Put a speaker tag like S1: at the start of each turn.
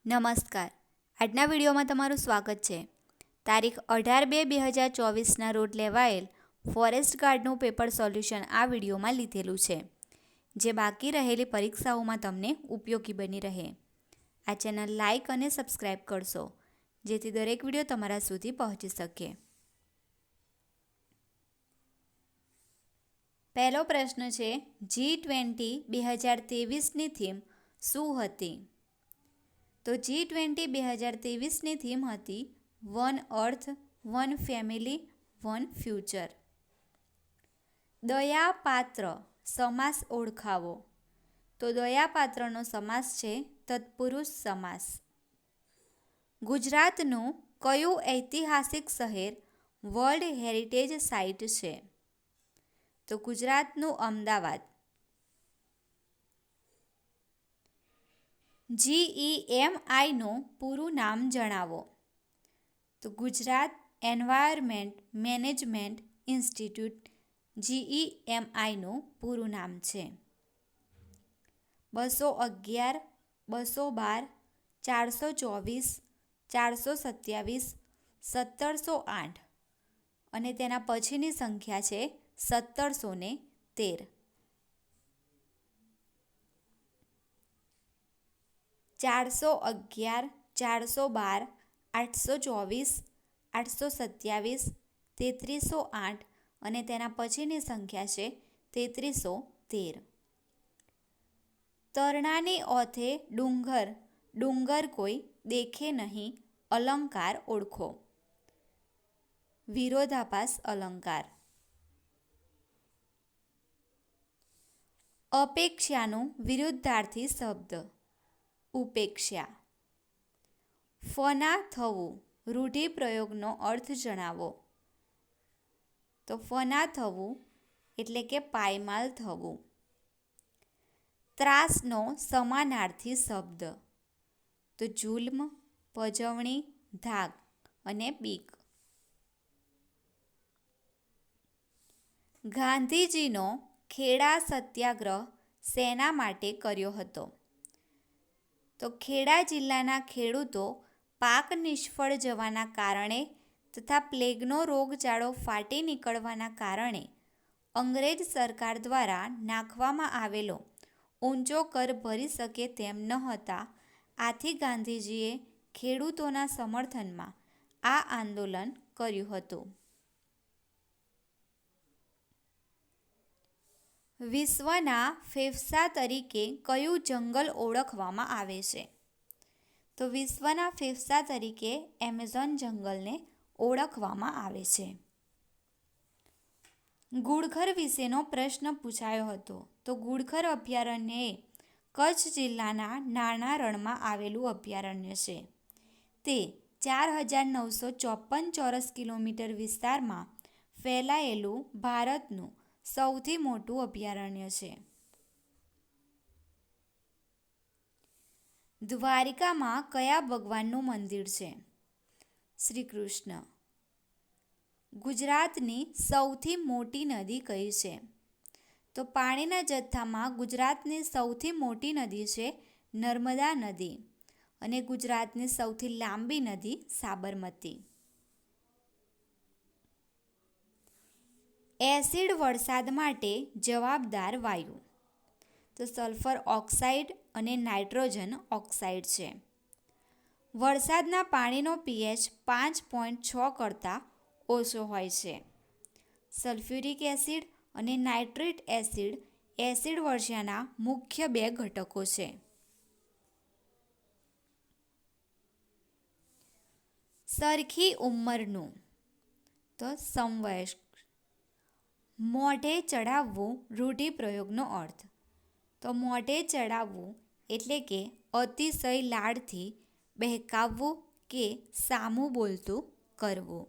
S1: નમસ્કાર. આજના વિડીયોમાં તમારું સ્વાગત છે. તારીખ 18/2/2024ના રોજ લેવાયેલ ફોરેસ્ટ ગાર્ડનું પેપર સોલ્યુશન આ વિડીયોમાં લીધેલું છે, જે બાકી રહેલી પરીક્ષાઓમાં તમને ઉપયોગી બની રહે. આ ચેનલ લાઇક અને સબસ્ક્રાઈબ કરશો, જેથી દરેક વિડીયો તમારા સુધી પહોંચી શકે. પહેલો પ્રશ્ન છે, G20 2023ની થીમ શું હતી? તો G20 2023ની થીમ હતી one earth, one family, one future. દયાપાત્ર સમાસ ઓળખાવો. તો દયાપાત્રનો સમાસ છે તત્પુરુષ સમાસ. ગુજરાતનું કયું ઐતિહાસિક શહેર વર્લ્ડ હેરિટેજ સાઇટ છે? તો ગુજરાતનું અમદાવાદ. GEMIનું પૂરું નામ જણાવો. તો ગુજરાત એન્વાયરમેન્ટ મેનેજમેન્ટ ઇન્સ્ટિટ્યૂટ GEMIનું પૂરું નામ છે. 211, 212, 424, 427, 1708 અને તેના પછીની સંખ્યા છે 1713. 411, 412, 824, 827, 3308 અને તેના પછીની સંખ્યા છે 3313. તરણાની ઓથે ડુંગર, ડુંગર કોઈ દેખે નહીં, અલંકાર ઓળખો. વિરોધાભાસ અલંકાર. અપેક્ષાનું વિરુદ્ધાર્થી શબ્દ ઉપેક્ષા. ફના થવું રૂઢિપ્રયોગનો અર્થ જણાવો. તો ફના થવું એટલે કે પાયમાલ થવું. ત્રાસનો સમાનાર્થી શબ્દ તો જુલ્મ, પજવણી, ધાક અને બીક. ગાંધીજીનો ખેડા સત્યાગ્રહ શેના માટે કર્યો હતો? તો ખેડા જિલ્લાના ખેડૂતો પાક નિષ્ફળ જવાના કારણે તથા પ્લેગનો રોગચાળો ફાટી નીકળવાના કારણે અંગ્રેજ સરકાર દ્વારા નાખવામાં આવેલો ઊંચો કર ભરી શકે તેમ ન હતા. આથી ગાંધીજીએ ખેડૂતોના સમર્થનમાં આ આંદોલન કર્યું હતું. વિશ્વના ફેફસા તરીકે કયું જંગલ ઓળખવામાં આવે છે? તો વિશ્વના ફેફસા તરીકે એમેઝોન જંગલને ઓળખવામાં આવે છે. ગુડખર વિશેનો પ્રશ્ન પૂછાયો હતો. તો ગુડખર અભયારણ્ય એ કચ્છ જિલ્લાના નાના રણમાં આવેલું અભયારણ્ય છે. તે 4954 ચોરસ કિલોમીટર વિસ્તારમાં ફેલાયેલું ભારતનું સૌથી મોટું અભયારણ્ય છે. દ્વારિકામાં કયા ભગવાનનું મંદિર છે? શ્રી કૃષ્ણ. ગુજરાતની સૌથી મોટી નદી કઈ છે? તો પાણીના જથ્થામાં ગુજરાતની સૌથી મોટી નદી છે નર્મદા નદી અને ગુજરાતની સૌથી લાંબી નદી સાબરમતી. એસિડ વરસાદ માટે જવાબદાર વાયુ તો સલ્ફર ઓક્સાઇડ અને નાઇટ્રોજન ઓક્સાઇડ છે. વરસાદના પાણીનો pH 5.6 કરતાં ઓછો હોય છે. સલ્ફ્યુરિક એસિડ અને નાઇટ્રિક એસિડ એસિડ વર્ષાના મુખ્ય બે ઘટકો છે. સરખી ઉંમરનું તો સમવયસ્ક. મોઢે ચડાવવું રૂઢિપ્રયોગનો અર્થ. તો મોઢે ચડાવવું એટલે કે અતિશય લાડથી બહેકાવવું કે સામું બોલતું કરવું.